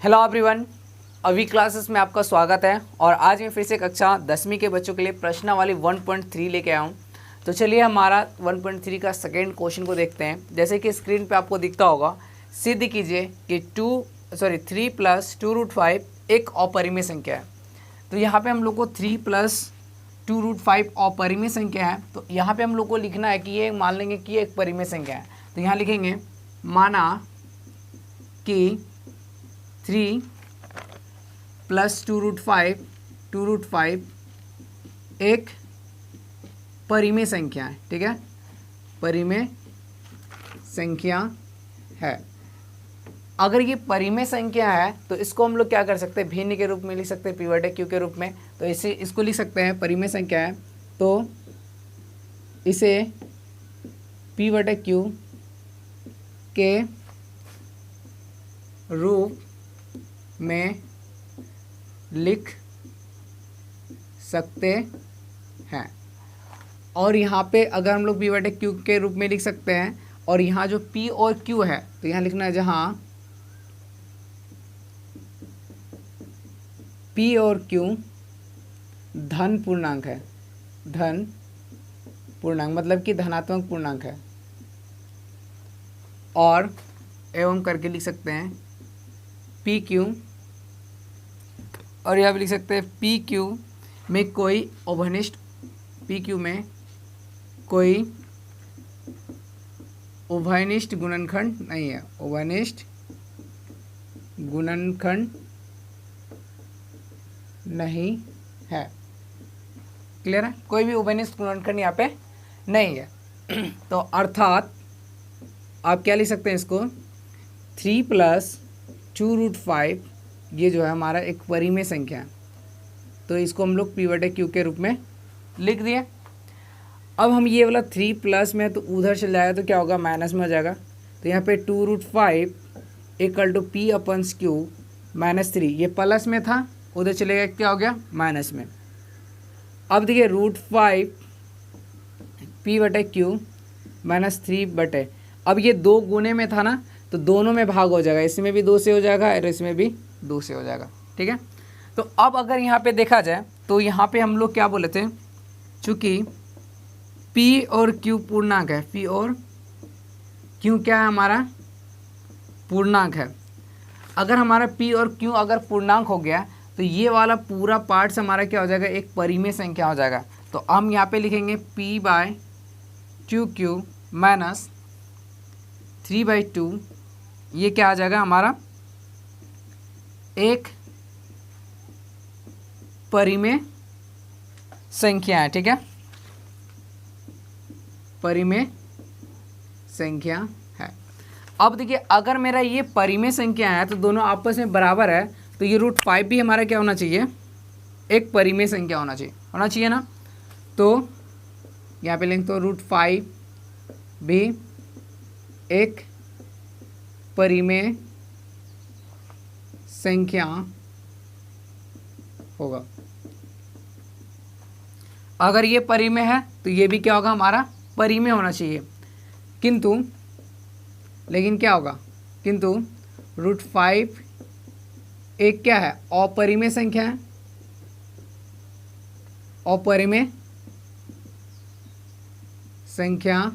Hello everyone, अभी classes में आपका स्वागत है। और आज मैं फिर से कक्षा 10वीं के बच्चों के लिए प्रश्नावली 1.3 लेके आया हूँ। तो चलिए हमारा 1.3 का सेकेंड क्वेश्चन को देखते हैं। जैसे कि स्क्रीन पे आपको दिखता होगा, सिद्ध कीजिए कि 3 + 2√5 एक अपरिमेय संख्या है। तो यहाँ पे हम लोग को 3 + 2√5 अपरिमेय संख्या है। तो यहाँ पे हम लोग को लिखना है कि ये मान लेंगे कि ये एक परिमेय संख्या है। तो यहाँ लिखेंगे माना कि 3 + 2√5 एक परिमेय संख्या है। ठीक है, परिमेय संख्या है। अगर ये परिमेय संख्या है तो इसको हम लोग क्या कर सकते हैं, भिन्न के रूप में लिख सकते हैं, p/q के रूप में। तो इसको लिख सकते हैं, परिमेय संख्या है तो इसे p/q के रूप में लिख सकते हैं। और यहाँ पे अगर हम लोग p/q के रूप में लिख सकते हैं, और यहाँ जो p और q है तो यहाँ लिखना है जहाँ p और q धन पूर्णांक है, धन पूर्णांक मतलब कि धनात्मक पूर्णांक है, और एवं करके लिख सकते हैं pq, और यहाँ पे लिख सकते हैं pq में कोई अवनिष्ठ, pq में कोई उभयनिष्ठ गुणनखंड नहीं है, उभयनिष्ठ गुणनखंड नहीं है। क्लियर है, कोई भी उभयनिष्ठ गुणनखंड यहाँ पे नहीं है। तो अर्थात आप क्या लिख सकते हैं इसको, 3 + 2√5 ये जो है हमारा एक परिमेय संख्या है। तो इसको हम लोग p/q के रूप में लिख दिए। अब हम ये वाला 3 प्लस में तो उधर चल जाएगा तो क्या होगा, माइनस में हो जाएगा। तो यहाँ पे 2√5 = p/q -3, ये प्लस में था, उधर चलेगा क्या हो गया, माइनस में। अब देखिए √5 p/q -3 अब ये 2 गुने में था ना, तो दोनों में भाग हो जाएगा, इसमें भी 2 से हो जाएगा और इसमें भी 2 से हो जाएगा। ठीक है, तो अब अगर यहाँ पे देखा जाए तो यहाँ पे हम लोग क्या बोले थे, चूँकि p और q पूर्णांक है, p और q क्या है, हमारा पूर्णांक है। अगर हमारा p और q अगर पूर्णांक हो गया तो ये वाला पूरा पार्ट्स हमारा क्या हो जाएगा, एक परिमेय संख्या हो जाएगा। तो हम यहाँ पे लिखेंगे p/2q -3/2, ये क्या आ जाएगा, हमारा एक परिमेय संख्या है। ठीक है, परिमेय संख्या है। अब देखिए अगर मेरा ये परिमेय संख्या है तो दोनों आपस में बराबर है, तो ये √5 भी हमारा क्या होना चाहिए, एक परिमेय संख्या होना चाहिए ना। तो यहाँ पे लिखें तो √5 भी एक परिमेय संख्या होगा। अगर ये परिमेय है तो ये भी क्या होगा, हमारा परिमेय होना चाहिए। किंतु लेकिन क्या होगा, किंतु √5 एक क्या है, अपरिमेय संख्या है, अपरिमेय संख्या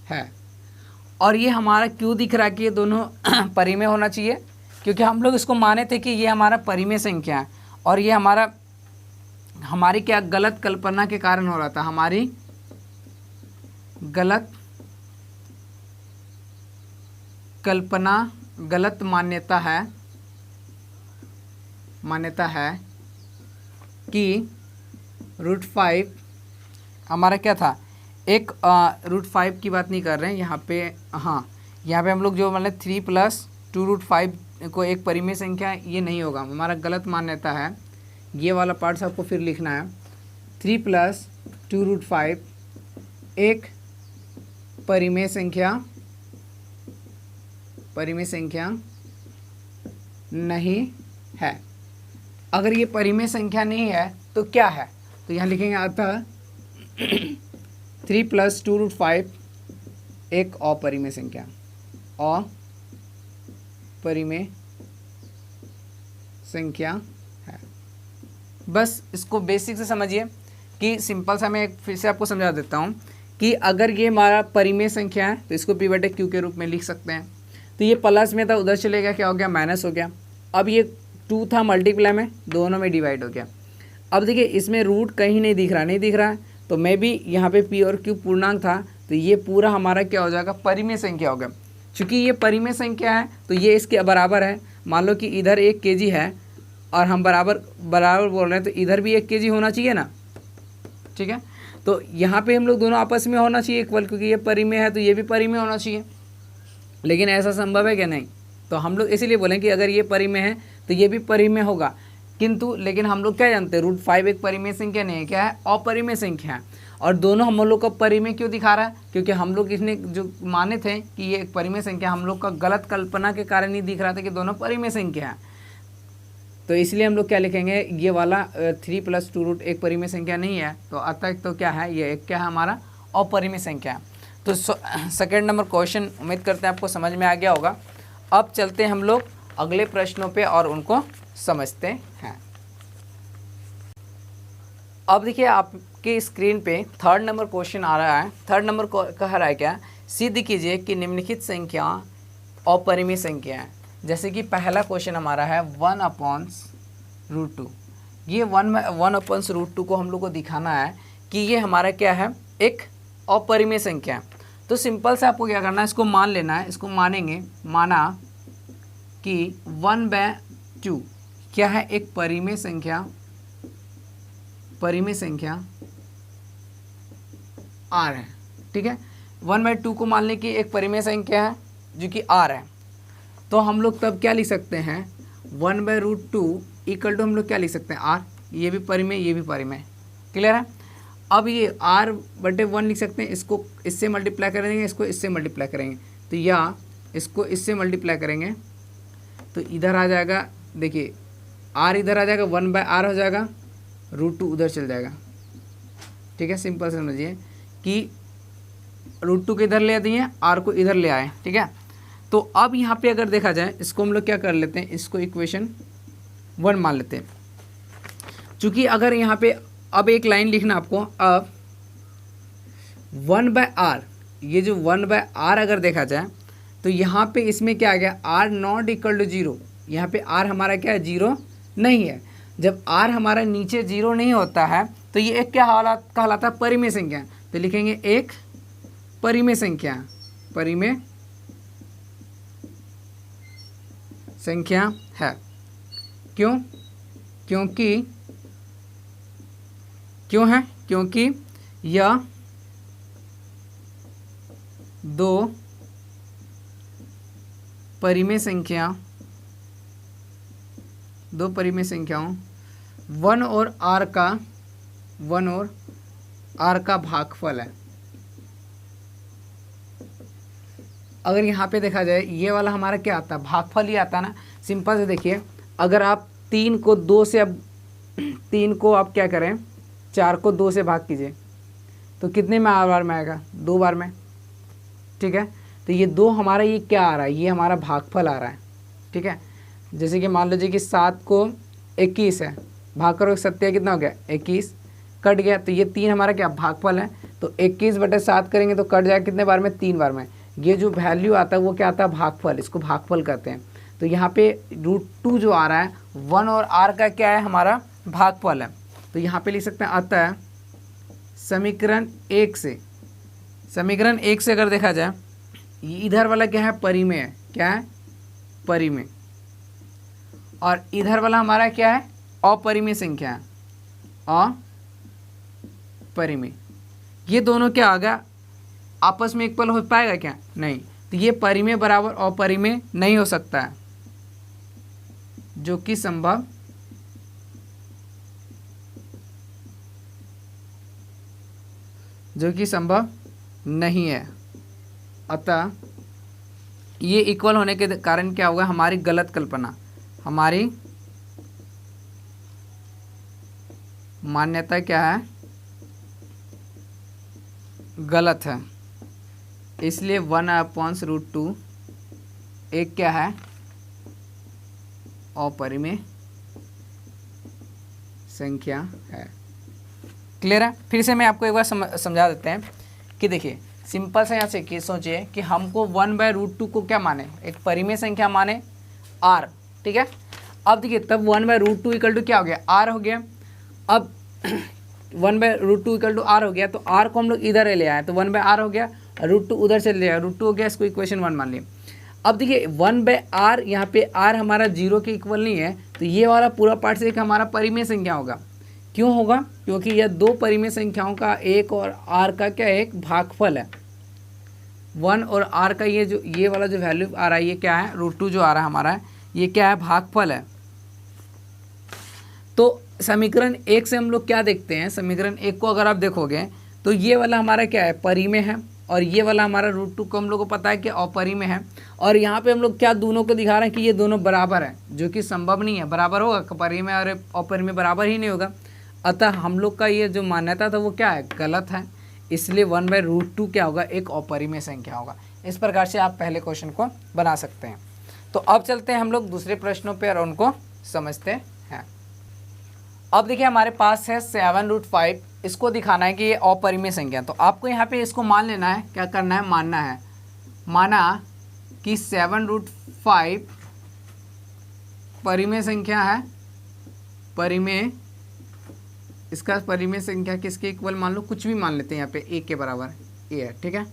है। और ये हमारा क्यों दिख रहा है कि ये दोनों परिमेय होना चाहिए, क्योंकि हम लोग इसको माने थे कि ये हमारा परिमेय संख्या है, और ये हमारी क्या गलत कल्पना के कारण हो रहा था, हमारी गलत कल्पना, गलत मान्यता है कि √5 हमारा क्या था, एक √5 की बात नहीं कर रहे हैं यहाँ पे, हाँ यहाँ पे हम लोग जो मतलब 3 + 2√5 को एक परिमेय संख्या, ये नहीं होगा, हमारा गलत मान्यता है। ये वाला पार्ट्स आपको फिर लिखना है, 3 + 2√5 एक परिमेय संख्या नहीं है। अगर ये परिमेय संख्या नहीं है तो क्या है, तो यहाँ लिखेंगे अतः 3 + 2√5 एक अपरिमेय संख्या, अपरिमेय संख्या है। बस इसको बेसिक से समझिए कि सिंपल सा मैं फिर से आपको समझा देता हूँ कि अगर ये हमारा परिमेय संख्या है तो इसको p बटे q के रूप में लिख सकते हैं। तो ये प्लस में था, उधर चलेगा, क्या हो गया, माइनस हो गया। अब ये 2 था, मल्टीप्लाई में दोनों में डिवाइड हो गया। अब देखिए इसमें रूट कहीं नहीं दिख रहा है, तो मैं भी यहाँ पे p और q पूर्णांक था, तो ये पूरा हमारा क्या हो जाएगा, परिमेय संख्या हो गया। चूँकि ये परिमेय संख्या है तो ये इसके बराबर है। मान लो कि इधर 1 kg है और हम बराबर बोल रहे हैं, तो इधर भी 1 kg होना चाहिए ना, ठीक है। तो यहाँ पे हम लोग दोनों आपस में होना चाहिए इक्वल, क्योंकि ये परिमेय है तो ये भी परिमेय होना चाहिए। लेकिन ऐसा संभव है क्या, नहीं। तो हम लोग इसीलिए बोलें कि अगर ये परिमेय है तो ये भी परिमेय होगा। किंतु लेकिन हम लोग क्या जानते हैं, √5 एक परिमेय संख्या नहीं है, क्या है, अपरिमेय संख्या है। और दोनों हम लोग का परिमेय क्यों दिखा रहा है, क्योंकि हम लोग इसने जो माने थे कि ये एक परिमेय संख्या, हम लोग का गलत कल्पना के कारण ही दिख रहा था कि दोनों परिमेय संख्या है। तो इसलिए हम लोग क्या लिखेंगे, ये वाला 3 + 2 एक परिमेय संख्या नहीं है, तो अतः तो क्या है, ये एक क्या है, हमारा अपरिमेय संख्या है। तो सेकेंड नंबर क्वेश्चन उम्मीद करते हैं आपको समझ में आ गया होगा। अब चलते हैं हम लोग अगले प्रश्नों पे और उनको समझते हैं। अब देखिए आपकी स्क्रीन पे थर्ड नंबर क्वेश्चन आ रहा है। थर्ड नंबर कह रहा है क्या, सिद्ध कीजिए कि निम्नलिखित संख्या अपरिमेय संख्या है। जैसे कि पहला क्वेश्चन हमारा है 1/√2। ये 1/√2 को हम लोग को दिखाना है कि ये हमारा क्या है, एक अपरिमेय संख्या है। तो सिंपल से आपको क्या करना है, इसको मान लेना है। इसको मानेंगे, माना कि 1/2 क्या है, एक परिमेय संख्या, परिमेय संख्या r है, ठीक है। 1/2 को मान लें कि एक परिमेय संख्या है जो कि r है। तो हम लोग तब क्या लिख सकते हैं, 1/√2 इक्वल टू हम लोग क्या लिख सकते हैं, r। ये भी परिमेय, ये भी परिमेय, क्लियर है। अब ये r/1 लिख सकते हैं। इसको इससे मल्टीप्लाई करेंगे, इसको इससे मल्टीप्लाई करेंगे, तो या इसको इससे मल्टीप्लाई करेंगे तो इधर आ जाएगा, देखिए r इधर आ जाएगा, 1/r हो जाएगा, √2 उधर चल जाएगा, ठीक है। सिंपल समझिए कि √2 को इधर ले दिए, r को इधर ले आए, ठीक है। तो अब यहाँ पे अगर देखा जाए, इसको हम लोग क्या कर लेते हैं, इसको इक्वेशन 1 मान लेते हैं। चूँकि अगर यहाँ पे अब एक लाइन लिखना आपको, अब 1/r, ये जो 1/r अगर देखा जाए तो यहाँ पे इसमें क्या आ गया, r≠0। यहाँ पे r हमारा क्या है, 0 नहीं है। जब r हमारा नीचे 0 नहीं होता है तो ये एक क्या हालत कहलाता है, परिमेय संख्या। तो लिखेंगे एक परिमेय संख्या, परिमेय संख्या है। क्यों, क्यों है, क्योंकि यह दो परिमेय संख्याओं 1 और r का भागफल है। अगर यहाँ पे देखा जाए, ये वाला हमारा क्या आता है, भागफल ही आता है ना। सिंपल से देखिए, अगर आप 3 को 2 से, अब 3 को आप क्या करें, 4 को 2 से भाग कीजिए तो कितने में बार में आएगा, 2 बार में, ठीक है। तो ये 2 हमारा ये क्या आ रहा है, ये हमारा भागफल आ रहा है, ठीक है। जैसे कि मान लीजिए कि 7 को 21 है, भाग करो 7 कितना हो गया, 21, कट गया। तो ये 3 हमारा क्या भागफल है। तो 21/7 करेंगे तो कट जाएगा कितने बार में, 3 बार में। ये जो वैल्यू आता है वो क्या आता है, भागफल, इसको भागफल कहते हैं। तो यहाँ पे √2 जो आ रहा है 1 और r का क्या है, हमारा भागफल है। तो यहाँ पे लिख सकते हैं, अतः समीकरण 1 से अगर देखा जाए, ये इधर वाला क्या है, परिमेय है, क्या है, परिमेय। और इधर वाला हमारा क्या है, अपरिमेय संख्या है, अपरिमेय। ये दोनों क्या आ गया, आपस में इक्वल हो पाएगा क्या, नहीं। तो ये परिमेय बराबर अपरिमेय नहीं हो सकता है, जो कि संभव नहीं है। अतः ये इक्वल होने के कारण क्या होगा, हमारी गलत कल्पना, हमारी मान्यता क्या है, गलत है। इसलिए 1/√2 एक क्या है, अपरिमेय संख्या है। क्लियर है? फिर से मैं आपको एक बार समझा देते हैं कि देखिए सिंपल से यहाँ से कि सोचिए कि हमको 1/√2 को क्या माने, एक परिमेय संख्या माने r, ठीक है। अब देखिए तब 1/√2 इक्वल टू क्या हो गया, r हो गया। अब 1/√2 इक्वल टू r हो गया, तो r को हम लोग इधर ले आए तो 1/r हो गया, √2 उधर से ले आया, √2 हो गया, इसको इक्वेशन 1 मान लिया। अब देखिए 1/r, यहाँ पे r हमारा 0 के इक्वल नहीं है, तो ये वाला पूरा पार्ट से एक हमारा परिमेय संख्या होगा। क्यों होगा? क्योंकि यह दो परिमेय संख्याओं का एक और r का क्या है, एक भागफल है। 1 और r का ये वाला जो वैल्यू आ रहा है ये क्या है, √2 जो आ रहा है हमारा है, ये क्या है, भागफल है। तो समीकरण 1 से हम लोग क्या देखते हैं, समीकरण 1 को अगर आप देखोगे तो ये वाला हमारा क्या है, परिमेय है, और ये वाला हमारा √2 को हम लोग को पता है कि अपरिमेय है। और यहाँ पे हम लोग क्या दोनों को दिखा रहे हैं कि ये दोनों बराबर है, जो कि संभव नहीं है। बराबर होगा, परिमेय और अपरिमेय बराबर ही नहीं होगा। अतः हम लोग का ये जो मान्यता था वो क्या है, गलत है। इसलिए 1/√2 क्या होगा, एक अपरिमेय संख्या होगा। इस प्रकार से आप पहले क्वेश्चन को बना सकते हैं। तो अब चलते हैं हम लोग दूसरे प्रश्नों पर और उनको समझते हैं। अब देखिए हमारे पास है 7√5, इसको दिखाना है कि ये अपरिमेय संख्या। तो आपको यहाँ पे इसको मान लेना है, क्या करना है, मानना है। माना कि 7√5 परिमेय संख्या है, परिमेय, इसका परिमेय संख्या किसके इक्वल मान लो, कुछ भी मान लेते हैं, यहाँ पे a के बराबर a है, ठीक है।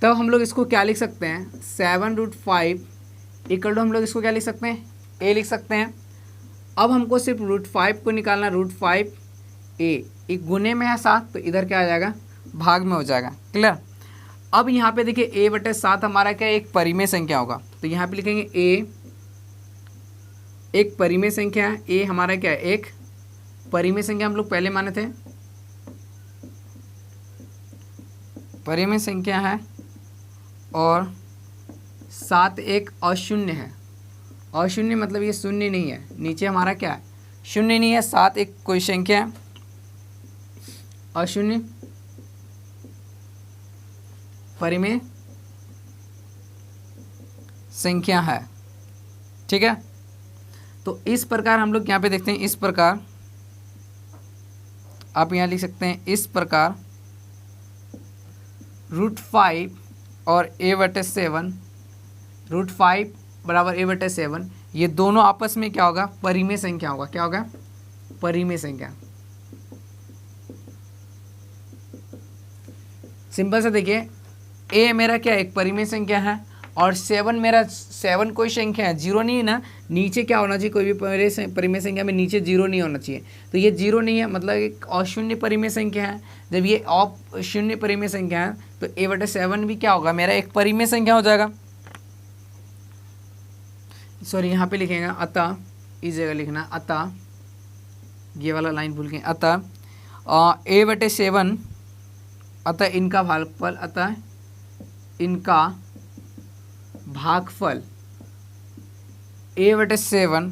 तब हम लोग इसको क्या लिख सकते हैं, 7√5 इक्वल टू हम लोग इसको क्या लिख सकते हैं, a लिख सकते हैं। अब हमको सिर्फ √5 को निकालना, √5 a, एक गुने में है 7, तो इधर क्या आ जाएगा, भाग में हो जाएगा। क्लियर? अब यहाँ पे देखिए a/7 हमारा क्या एक परिमेय संख्या होगा, तो यहाँ पे लिखेंगे a एक परिमेय संख्या है, a हमारा क्या है, एक परिमेय संख्या। हम लोग पहले माने थे परिमेय संख्या है, और 7 एक अशून्य है। अशून्य मतलब ये शून्य नहीं है, नीचे हमारा क्या है, शून्य नहीं है। 7 एक कोई संख्या है, अशून्य परिमेय संख्या है, ठीक है। तो इस प्रकार हम लोग यहाँ पे देखते हैं, इस प्रकार आप यहाँ लिख सकते हैं, इस प्रकार √5 और a/7, √5 बराबर a/7, ये दोनों आपस में क्या होगा, परिमेय संख्या होगा। क्या होगा, परिमेय संख्या। सिंपल से देखिए, a मेरा क्या एक परिमेय संख्या है, और 7 मेरा 7 कोई संख्या है, 0 नहीं है ना, नीचे क्या होना चाहिए, कोई भी परिमेय संख्या में नीचे 0 नहीं होना चाहिए। तो ये 0 नहीं है, मतलब एक अशून्य परिमेय संख्या है। जब ये अशून्य परिमेय संख्या है तो a/7 भी क्या होगा, मेरा एक परिमेय संख्या हो जाएगा। सॉरी, यहाँ पे लिखेगा अतः, इस जगह लिखना अतः, ये वाला लाइन भूल गए, अतः a/7, अतः इनका भागफल, अतः इनका भागफल a/7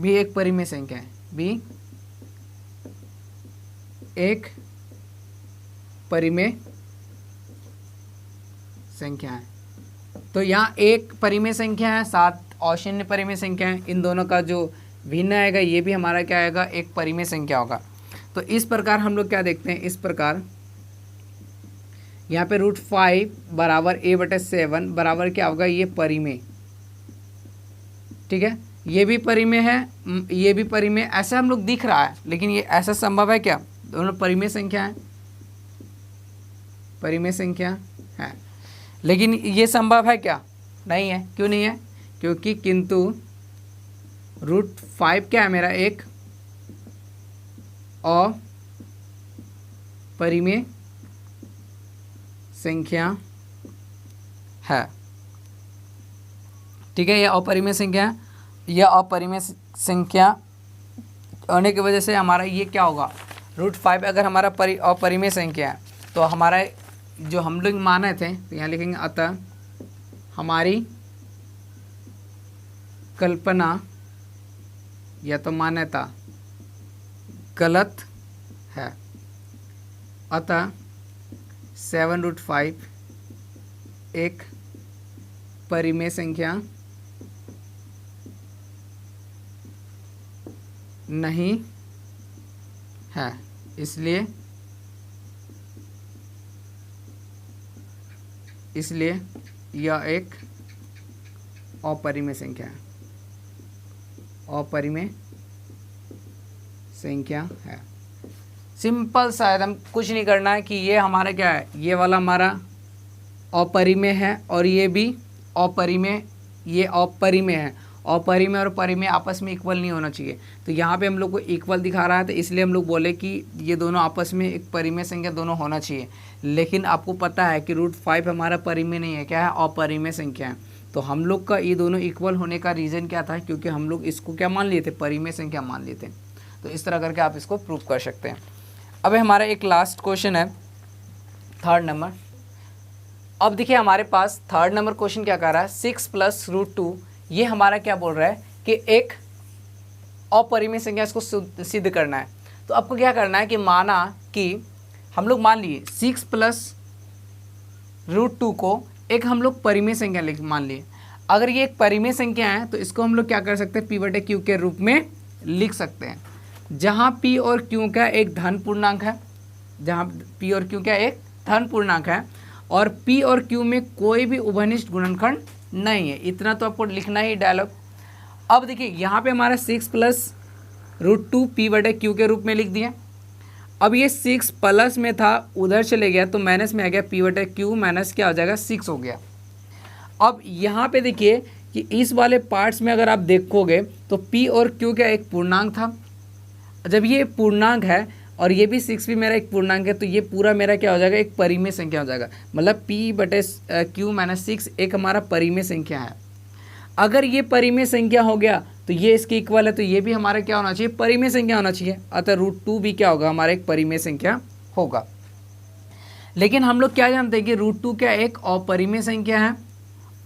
भी एक परिमेय संख्या है, भी एक परिमेय संख्या है। तो यहाँ एक परिमेय संख्या है, 7 अशून्य परिमेय संख्या है, इन दोनों का जो भिन्न आएगा ये भी हमारा क्या आएगा, एक परिमेय संख्या होगा। तो इस प्रकार हम लोग क्या देखते हैं, इस प्रकार यहाँ पे √5 बराबर a/7 बराबर क्या होगा, ये परिमेय, ठीक है। ये भी परिमेय है, ये भी परिमेय, ऐसा हम लोग दिख रहा है, लेकिन ये ऐसा संभव है क्या, दोनों परिमेय संख्या है, परिमेय संख्या है, लेकिन ये संभव है क्या, नहीं है। क्यों नहीं है, क्योंकि किंतु √5 क्या है मेरा, एक अपरिमेय संख्या है, ठीक है। यह अपरिमेय संख्या है, यह अपरिमेय संख्या होने की वजह से हमारा ये क्या होगा, √5 अगर हमारा अपरिमेय संख्या है तो हमारा जो हम लोग माने थे, तो यहाँ लिखेंगे अतः हमारी कल्पना या तो मान्यता गलत है। अतः 7√5 एक परिमेय संख्या नहीं है, इसलिए यह एक अपरिमेय संख्या है, अपरिमेय संख्या है। सिंपल सा है, हम कुछ नहीं करना है कि ये हमारा क्या है, ये वाला हमारा अपरिमेय है और ये भी अपरिमेय, ये अपरिमेय है। अपरिमेय और परिमेय आपस में इक्वल नहीं होना चाहिए, तो यहाँ पे हम लोग को इक्वल दिखा रहा है, तो इसलिए हम लोग बोले कि ये दोनों आपस में एक परिमेय संख्या दोनों होना चाहिए। लेकिन आपको पता है कि √5 हमारा परिमेय नहीं है, क्या है, अपरिमेय संख्या है। तो हम लोग का ये दोनों इक्वल होने का रीज़न क्या था, क्योंकि हम लोग इसको क्या मान लिए थे, परिमेय संख्या मान लिए थे। तो इस तरह करके आप इसको प्रूव कर सकते हैं। अब हमारा एक लास्ट क्वेश्चन है, 3rd नंबर। अब देखिए हमारे पास 3rd नंबर क्वेश्चन क्या कर रहा है, 6 + √2, ये हमारा क्या बोल रहा है कि एक अपरिमेय संख्या, इसको सिद्ध करना है। तो आपको क्या करना है कि माना कि हम लोग मान लिए 6 + √2 को एक हम लोग परिमेय संख्या मान लिए। अगर ये एक परिमेय संख्या है तो इसको हम लोग क्या कर सकते हैं, P/Q के रूप में लिख सकते हैं, जहाँ P और Q का एक धन पूर्णांक है, जहाँ P और Q का एक धन पूर्णांक है और P और Q में कोई भी उभयनिष्ठ गुणनखंड नहीं है। इतना तो आपको लिखना ही डायलॉग। अब देखिए यहाँ पे हमारा 6 + √2 P/Q के रूप में लिख दिया। अब ये 6 प्लस में था, उधर चले गया तो माइनस में आ गया, P/Q माइनस क्या हो जाएगा, 6 हो गया। अब यहाँ पे देखिए कि इस वाले पार्ट्स में अगर आप देखोगे तो P और Q का एक पूर्णांक था। जब ये पूर्णांक है और ये भी 6 भी मेरा एक पूर्णांक है, तो ये पूरा मेरा क्या हो जाएगा, एक परिमेय संख्या हो जाएगा। मतलब P/Q माइनस 6 एक हमारा परिमेय संख्या है। अगर ये परिमेय संख्या हो गया तो ये इसके इक्वल है, तो ये भी हमारा क्या होना चाहिए, परिमेय संख्या होना चाहिए। अतः √2 भी क्या होगा, हमारा एक परिमेय संख्या होगा। लेकिन हम लोग क्या जानते हैं कि √2 क्या एक अपरिमेय संख्या है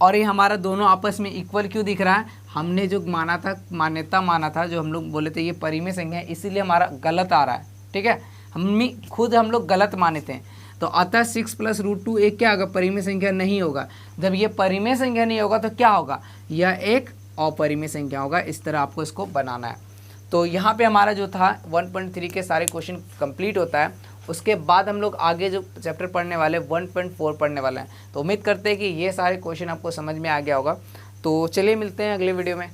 और ये हमारा दोनों आपस में इक्वल क्यों दिख रहा है। हमने जो माना था, मान्यता माना था, जो हम लोग बोले थे ये परिमेय संख्या है, इसीलिए हमारा गलत आ रहा है। ठीक है, हम लोग गलत माने थे। तो अतः 6 + √2 एक क्या होगा, परिमेय संख्या नहीं होगा। जब ये परिमेय संख्या नहीं होगा तो क्या होगा, यह एक अपरिमेय संख्या होगा। इस तरह आपको इसको बनाना है। तो यहाँ पे हमारा जो था 1.3 के सारे क्वेश्चन कंप्लीट होता है। उसके बाद हम लोग आगे जो चैप्टर पढ़ने वाले 1.4 पढ़ने वाले हैं। तो उम्मीद करते हैं कि ये सारे क्वेश्चन आपको समझ में आ गया होगा। तो चलिए मिलते हैं अगले वीडियो में।